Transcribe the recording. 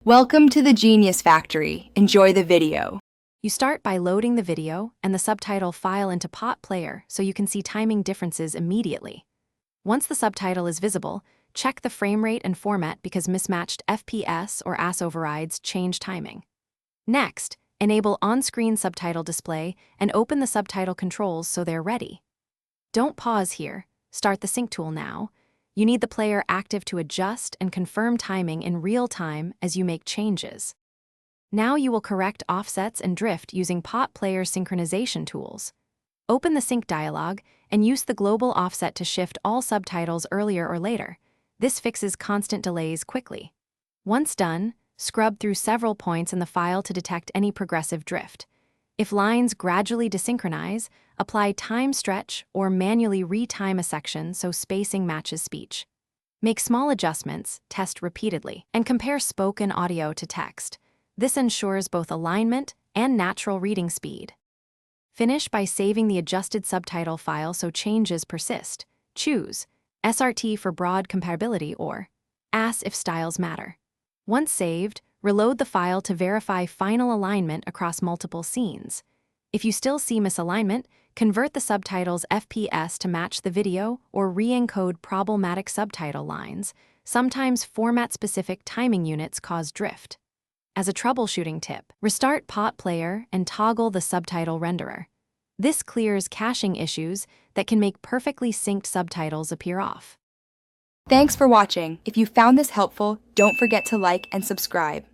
Welcome to the Genius Factory. Enjoy the video. You start by loading the video and the subtitle file into Potplayer so you can see timing differences immediately. Once the subtitle is visible, check the frame rate and format because mismatched FPS or AS overrides change timing. Next, enable on-screen subtitle display and open the subtitle controls so they're ready. Don't pause here. Start the sync tool now. You need the player active to adjust and confirm timing in real time as you make changes. Now you will correct offsets and drift using Potplayer synchronization tools. Open the sync dialog and use the global offset to shift all subtitles earlier or later. This fixes constant delays quickly. Once done, scrub through several points in the file to detect any progressive drift. If lines gradually desynchronize, apply time stretch or manually retime a section so spacing matches speech. Make small adjustments, test repeatedly, and compare spoken audio to text. This ensures both alignment and natural reading speed. Finish by saving the adjusted subtitle file so changes persist. Choose SRT for broad compatibility or AS if styles matter. Once saved, reload the file to verify final alignment across multiple scenes. If you still see misalignment, convert the subtitle's FPS to match the video or re-encode problematic subtitle lines. Sometimes format-specific timing units cause drift. As a troubleshooting tip, restart Potplayer and toggle the subtitle renderer. This clears caching issues that can make perfectly synced subtitles appear off. Thanks for watching. If you found this helpful, don't forget to like and subscribe.